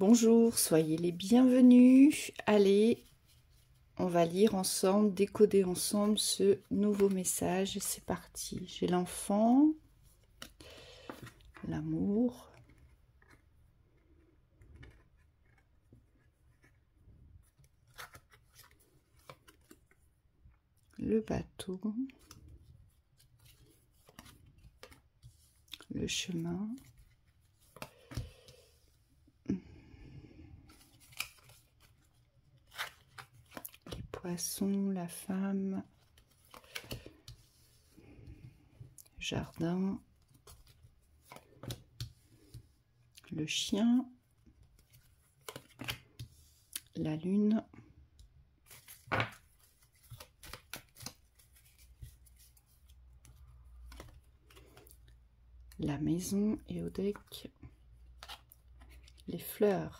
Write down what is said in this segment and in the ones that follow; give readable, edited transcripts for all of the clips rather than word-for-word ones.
Bonjour, soyez les bienvenus. Allez, on va lire ensemble, décoder ensemble ce nouveau message. C'est parti. J'ai l'enfant, l'amour, le bateau, le chemin, les poissons, la femme, jardin, le chien, la lune, la maison et au deck, les fleurs.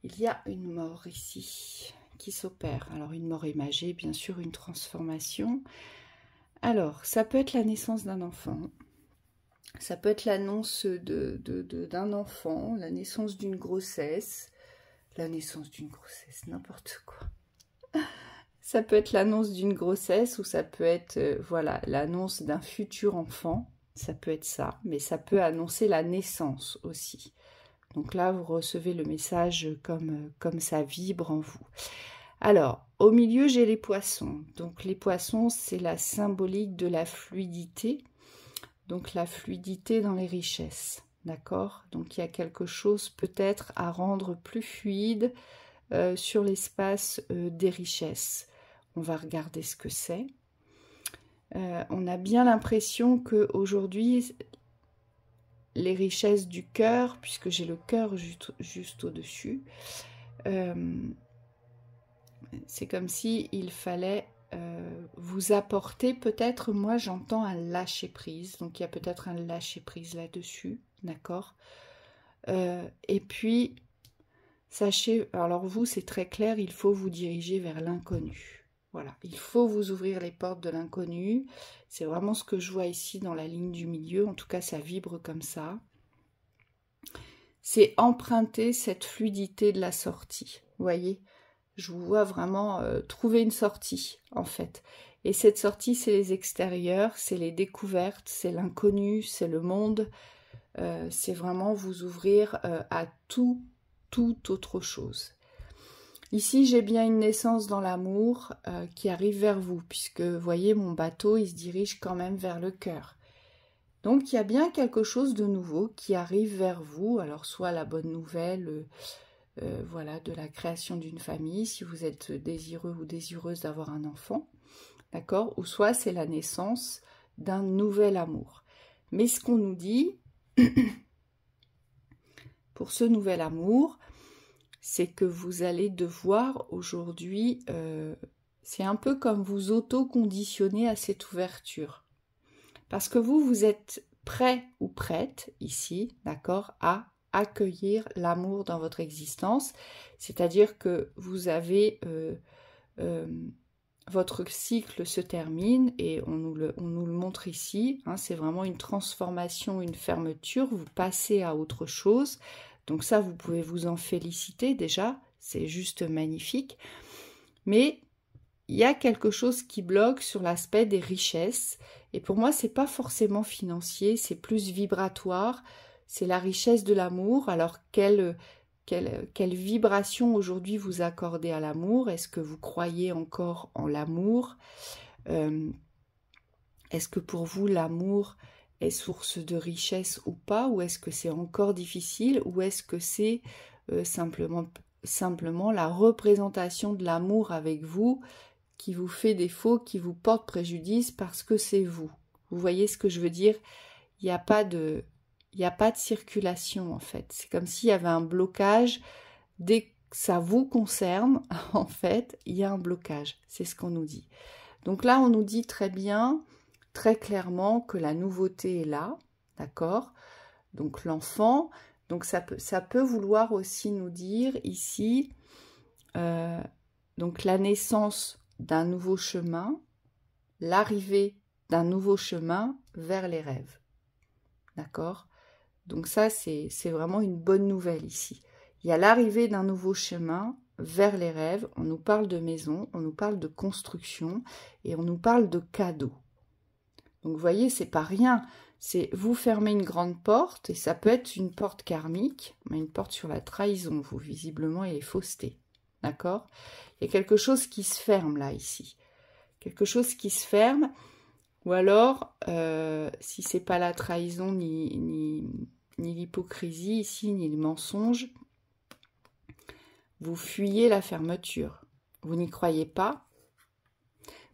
Il y a une mort ici qui s'opère. Alors une mort imagée, bien sûr une transformation. Alors ça peut être la naissance d'un enfant, ça peut être l'annonce d'un enfant, la naissance d'une grossesse, n'importe quoi. Ça peut être l'annonce d'une grossesse ou ça peut être voilà, l'annonce d'un futur enfant, ça peut être ça, mais ça peut annoncer la naissance aussi. Donc là, vous recevez le message comme ça vibre en vous. Alors, au milieu, j'ai les poissons. Donc les poissons, c'est la symbolique de la fluidité. Donc la fluidité dans les richesses. D'accord? Donc il y a quelque chose peut-être à rendre plus fluide sur l'espace des richesses. On va regarder ce que c'est. On a bien l'impression qu'aujourd'hui, les richesses du cœur, puisque j'ai le cœur juste au-dessus, c'est comme si il fallait vous apporter, peut-être, moi j'entends un lâcher-prise, donc il y a peut-être un lâcher-prise là-dessus, d'accord, et puis, sachez, alors vous c'est très clair, il faut vous diriger vers l'inconnu. Voilà, il faut vous ouvrir les portes de l'inconnu. C'est vraiment ce que je vois ici dans la ligne du milieu. En tout cas, ça vibre comme ça. C'est emprunter cette fluidité de la sortie. Vous voyez, je vous vois vraiment trouver une sortie, en fait. Et cette sortie, c'est les extérieurs, c'est les découvertes, c'est l'inconnu, c'est le monde. C'est vraiment vous ouvrir à toute autre chose. Ici, j'ai bien une naissance dans l'amour qui arrive vers vous, puisque, vous voyez, mon bateau, il se dirige quand même vers le cœur. Donc, il y a bien quelque chose de nouveau qui arrive vers vous. Alors, soit la bonne nouvelle, voilà, de la création d'une famille, si vous êtes désireux ou désireuse d'avoir un enfant, d'accord? Ou soit c'est la naissance d'un nouvel amour. Mais ce qu'on nous dit, pour ce nouvel amour, c'est que vous allez devoir aujourd'hui, c'est un peu comme vous auto-conditionner à cette ouverture. Parce que vous êtes prêt ou prête, ici, d'accord, à accueillir l'amour dans votre existence. C'est-à-dire que vous avez, votre cycle se termine et on nous le montre ici. Hein, c'est vraiment une transformation, une fermeture. Vous passez à autre chose. Donc ça, vous pouvez vous en féliciter déjà, c'est juste magnifique. Mais il y a quelque chose qui bloque sur l'aspect des richesses. Et pour moi, c'est pas forcément financier, c'est plus vibratoire. C'est la richesse de l'amour. Alors, quelle vibration aujourd'hui vous accordez à l'amour? Est-ce que vous croyez encore en l'amour? Est-ce que pour vous, l'amour est source de richesse ou pas, ou est-ce que c'est encore difficile, ou est-ce que c'est simplement la représentation de l'amour avec vous qui vous fait défaut, qui vous porte préjudice parce que c'est vous. Vous voyez ce que je veux dire? Il n'y a pas de circulation en fait. C'est comme s'il y avait un blocage. Dès que ça vous concerne, en fait, il y a un blocage. C'est ce qu'on nous dit. Donc là, on nous dit très bien, très clairement que la nouveauté est là, d'accord? Donc l'enfant, donc ça peut vouloir aussi nous dire ici, donc la naissance d'un nouveau chemin, l'arrivée d'un nouveau chemin vers les rêves. D'accord? Donc ça, c'est vraiment une bonne nouvelle ici. Il y a l'arrivée d'un nouveau chemin vers les rêves. On nous parle de maison, on nous parle de construction et on nous parle de cadeaux. Donc vous voyez, c'est pas rien. C'est vous fermez une grande porte et ça peut être une porte karmique, mais une porte sur la trahison, vous, visiblement, et les faussetés. D'accord? Il y a quelque chose qui se ferme là, ici. Quelque chose qui se ferme, ou alors, si c'est pas la trahison ni l'hypocrisie ici, ni le mensonge, vous fuyez la fermeture. Vous n'y croyez pas.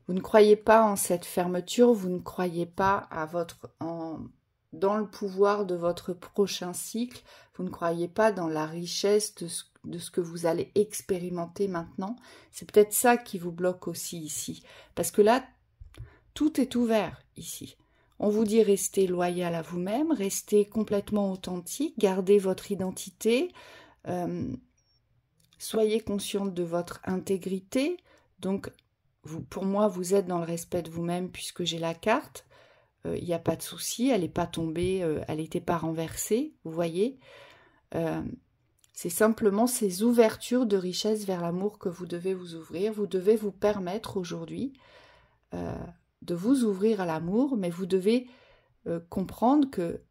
Vous ne croyez pas en cette fermeture, vous ne croyez pas dans le pouvoir de votre prochain cycle, vous ne croyez pas dans la richesse de ce que vous allez expérimenter maintenant. C'est peut-être ça qui vous bloque aussi ici. Parce que là, tout est ouvert ici. On vous dit restez loyal à vous-même, restez complètement authentique, gardez votre identité, soyez consciente de votre intégrité. Donc, pour moi, vous êtes dans le respect de vous-même puisque j'ai la carte. Il n'y a pas de souci, elle n'est pas tombée, elle n'était pas renversée, vous voyez. C'est simplement ces ouvertures de richesse vers l'amour que vous devez vous ouvrir. Vous devez vous permettre aujourd'hui de vous ouvrir à l'amour, mais vous devez comprendre que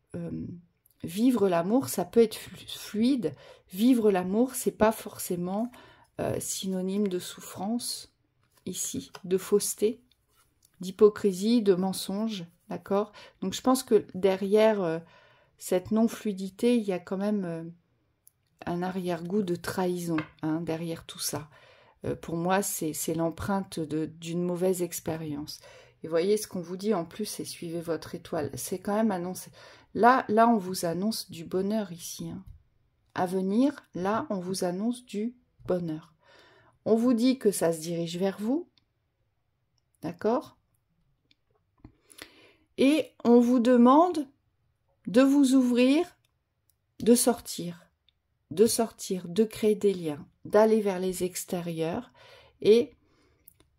vivre l'amour, ça peut être fluide. Vivre l'amour, c'est pas forcément synonyme de souffrance. Ici, de fausseté, d'hypocrisie, de mensonge, d'accord? Donc je pense que derrière cette non-fluidité, il y a quand même un arrière-goût de trahison, hein, derrière tout ça. Pour moi, c'est l'empreinte d'une mauvaise expérience. Et voyez, ce qu'on vous dit en plus, c'est suivez votre étoile. C'est quand même annoncé. Là, on vous annonce du bonheur ici. Hein. À venir, là, on vous annonce du bonheur. On vous dit que ça se dirige vers vous, d'accord? Et on vous demande de vous ouvrir, de sortir, de créer des liens, d'aller vers les extérieurs et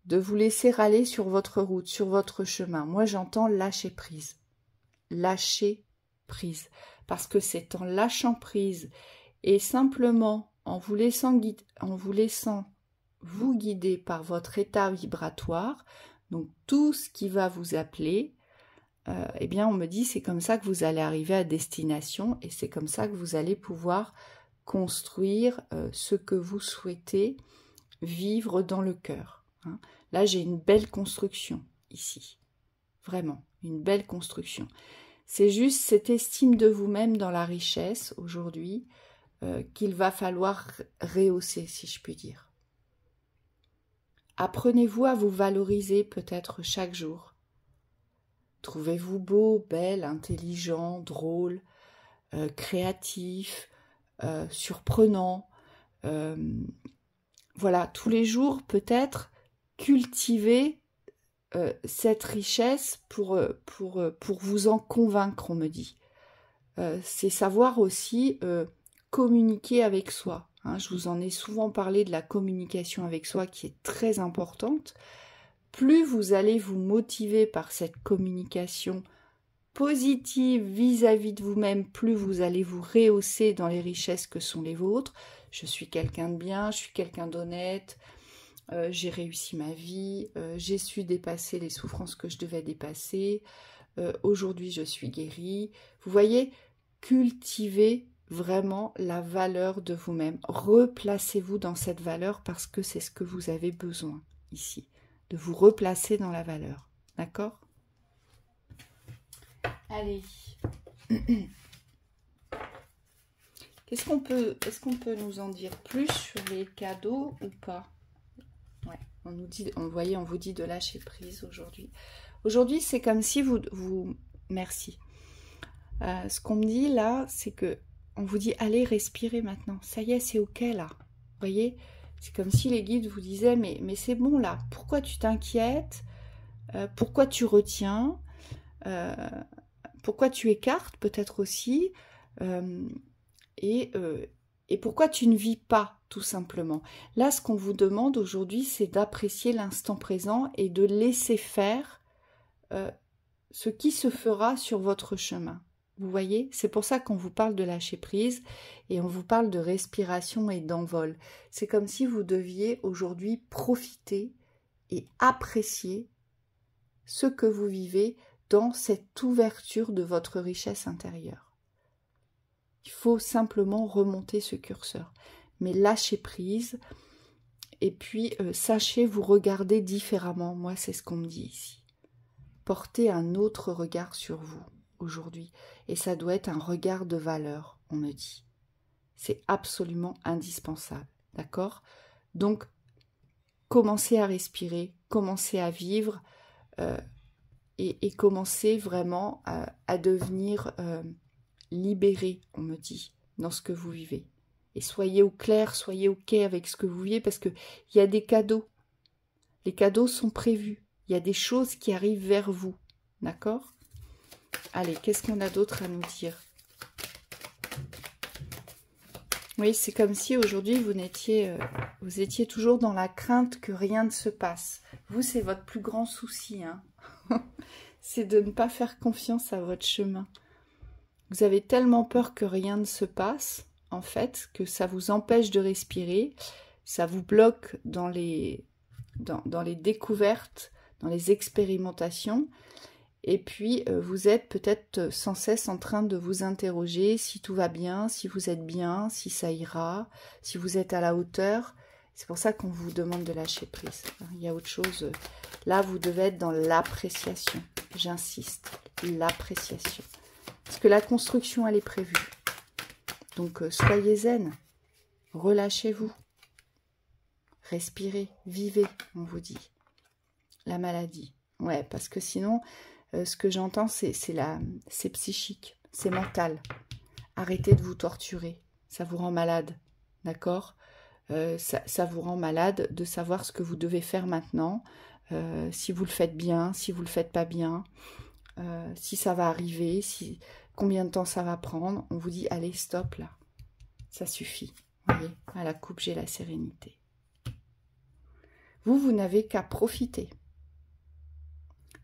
de vous laisser aller sur votre route, sur votre chemin. Moi, j'entends lâcher prise. Lâcher prise. Parce que c'est en lâchant prise et simplement en vous laissant vous guider par votre état vibratoire, donc tout ce qui va vous appeler, eh bien on me dit c'est comme ça que vous allez arriver à destination et c'est comme ça que vous allez pouvoir construire ce que vous souhaitez vivre dans le cœur. Hein. Là j'ai une belle construction ici, vraiment une belle construction. C'est juste cette estime de vous-même dans la richesse aujourd'hui qu'il va falloir rehausser, si je puis dire. Apprenez-vous à vous valoriser peut-être chaque jour. Trouvez-vous beau, belle, intelligent, drôle, créatif, surprenant. Voilà, tous les jours peut-être cultivez cette richesse pour vous en convaincre, on me dit. C'est savoir aussi communiquer avec soi. Hein, je vous en ai souvent parlé de la communication avec soi qui est très importante. Plus vous allez vous motiver par cette communication positive vis-à-vis de vous-même, plus vous allez vous rehausser dans les richesses que sont les vôtres. Je suis quelqu'un de bien, je suis quelqu'un d'honnête, j'ai réussi ma vie, j'ai su dépasser les souffrances que je devais dépasser, aujourd'hui je suis guérie. Vous voyez, cultivez vraiment la valeur de vous-même. Replacez-vous dans cette valeur parce que c'est ce que vous avez besoin ici, de vous replacer dans la valeur. D'accord ? Allez. Est-ce qu'on peut nous en dire plus sur les cadeaux ou pas ? Ouais, on vous dit de lâcher prise aujourd'hui. Aujourd'hui, c'est comme si vous merci. Ce qu'on me dit là, c'est que on vous dit allez respirer maintenant. Ça y est, c'est ok là. Vous voyez, c'est comme si les guides vous disaient mais c'est bon là. Pourquoi tu t'inquiètes ? Pourquoi tu retiens ? Pourquoi tu écartes peut-être aussi ? Et pourquoi tu ne vis pas tout simplement. Là, ce qu'on vous demande aujourd'hui, c'est d'apprécier l'instant présent et de laisser faire ce qui se fera sur votre chemin. Vous voyez, c'est pour ça qu'on vous parle de lâcher prise et on vous parle de respiration et d'envol. C'est comme si vous deviez aujourd'hui profiter et apprécier ce que vous vivez dans cette ouverture de votre richesse intérieure. Il faut simplement remonter ce curseur, mais lâcher prise et puis sachez vous regarder différemment. Moi, c'est ce qu'on me dit ici. Portez un autre regard sur vous aujourd'hui. Et ça doit être un regard de valeur, on me dit. C'est absolument indispensable, d'accord? Donc, commencez à respirer, commencez à vivre et commencez vraiment à devenir libéré, on me dit, dans ce que vous vivez. Et soyez au clair, soyez OK avec ce que vous vivez parce qu'il y a des cadeaux. Les cadeaux sont prévus. Il y a des choses qui arrivent vers vous, d'accord? Allez, qu'est-ce qu'on a d'autre à nous dire? Oui, c'est comme si aujourd'hui vous étiez toujours dans la crainte que rien ne se passe. Vous, c'est votre plus grand souci, hein. C'est de ne pas faire confiance à votre chemin. Vous avez tellement peur que rien ne se passe, en fait, que ça vous empêche de respirer, ça vous bloque dans les découvertes, dans les expérimentations. Et puis, vous êtes peut-être sans cesse en train de vous interroger si tout va bien, si vous êtes bien, si ça ira, si vous êtes à la hauteur. C'est pour ça qu'on vous demande de lâcher prise. Il y a autre chose. Là, vous devez être dans l'appréciation. J'insiste, l'appréciation. Parce que la construction, elle est prévue. Donc, soyez zen. Relâchez-vous. Respirez, vivez, on vous dit. La maladie. Ouais, parce que sinon... ce que j'entends, c'est psychique, c'est mental. Arrêtez de vous torturer, ça vous rend malade, d'accord? Ça vous rend malade de savoir ce que vous devez faire maintenant, si vous le faites bien, si vous le faites pas bien, si ça va arriver, combien de temps ça va prendre. On vous dit, allez, stop là, ça suffit. Vous voyez, à la coupe, j'ai la sérénité. Vous n'avez qu'à profiter.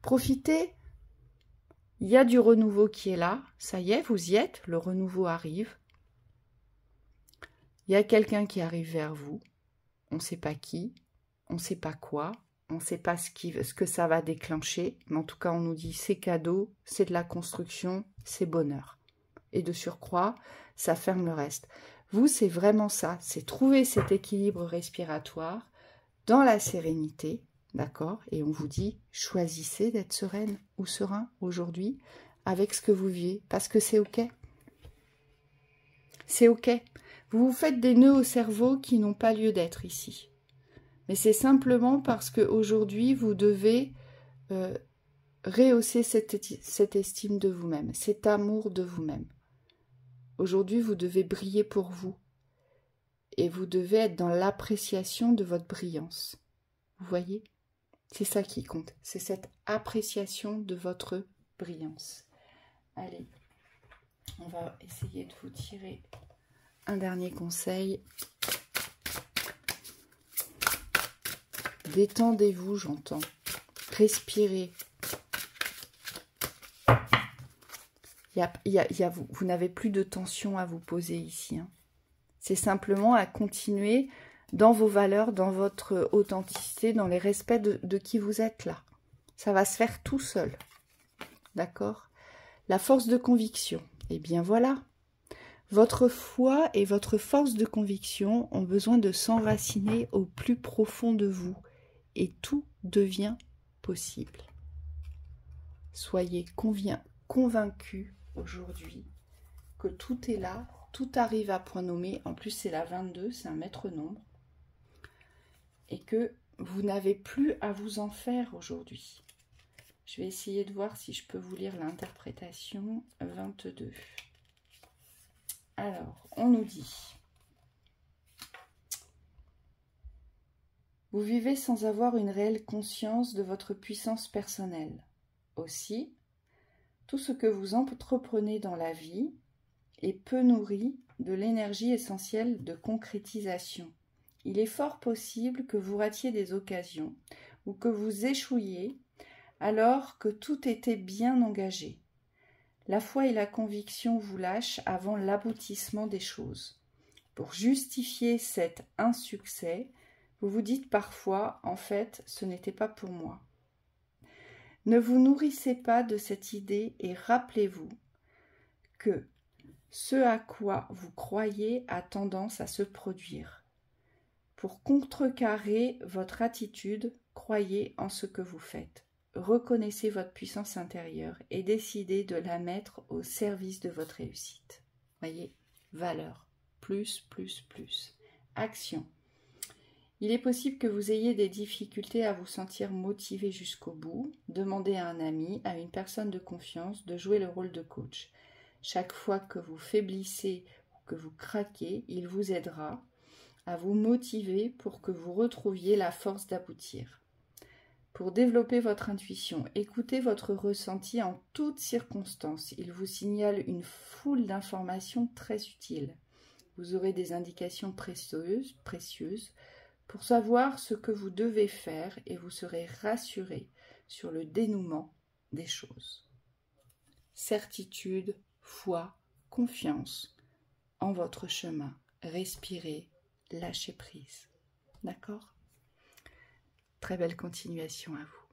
Profitez. Il y a du renouveau qui est là, ça y est, vous y êtes, le renouveau arrive. Il y a quelqu'un qui arrive vers vous, on ne sait pas qui, on ne sait pas quoi, on ne sait pas ce que ça va déclencher, mais en tout cas on nous dit c'est cadeau, c'est de la construction, c'est bonheur. Et de surcroît, ça ferme le reste. Vous, c'est vraiment ça, c'est trouver cet équilibre respiratoire dans la sérénité. D'accord? Et on vous dit, choisissez d'être sereine ou serein aujourd'hui avec ce que vous vivez, parce que c'est OK. C'est OK. Vous vous faites des nœuds au cerveau qui n'ont pas lieu d'être ici. Mais c'est simplement parce qu'aujourd'hui, vous devez rehausser cette estime de vous-même, cet amour de vous-même. Aujourd'hui, vous devez briller pour vous. Et vous devez être dans l'appréciation de votre brillance. Vous voyez ? C'est ça qui compte, c'est cette appréciation de votre brillance. Allez, on va essayer de vous tirer un dernier conseil. Détendez-vous, j'entends. Respirez. Vous n'avez plus de tension à vous poser ici. Hein. C'est simplement à continuer dans vos valeurs, dans votre authenticité, dans les respects de qui vous êtes là. Ça va se faire tout seul. D'accord? La force de conviction. Eh bien voilà. Votre foi et votre force de conviction ont besoin de s'enraciner au plus profond de vous. Et tout devient possible. Soyez convaincus aujourd'hui que tout est là, tout arrive à point nommé. En plus, c'est la 22, c'est un maître nombre. Et que vous n'avez plus à vous en faire aujourd'hui. Je vais essayer de voir si je peux vous lire l'interprétation 22. Alors, on nous dit, vous vivez sans avoir une réelle conscience de votre puissance personnelle. Aussi, tout ce que vous entreprenez dans la vie est peu nourri de l'énergie essentielle de concrétisation. Il est fort possible que vous ratiez des occasions ou que vous échouiez alors que tout était bien engagé. La foi et la conviction vous lâchent avant l'aboutissement des choses. Pour justifier cet insuccès, vous vous dites parfois, en fait, ce n'était pas pour moi. Ne vous nourrissez pas de cette idée et rappelez-vous que ce à quoi vous croyez a tendance à se produire. Pour contrecarrer votre attitude, croyez en ce que vous faites. Reconnaissez votre puissance intérieure et décidez de la mettre au service de votre réussite. Voyez, valeur, plus. Action. Il est possible que vous ayez des difficultés à vous sentir motivé jusqu'au bout. Demandez à un ami, à une personne de confiance, de jouer le rôle de coach. Chaque fois que vous faiblissez ou que vous craquez, il vous aidera à vous motiver pour que vous retrouviez la force d'aboutir. Pour développer votre intuition, écoutez votre ressenti en toutes circonstances. Il vous signale une foule d'informations très utiles. Vous aurez des indications précieuses pour savoir ce que vous devez faire et vous serez rassuré sur le dénouement des choses. Certitude, foi, confiance en votre chemin. Respirez, lâchez prise. D'accord ? Très belle continuation à vous.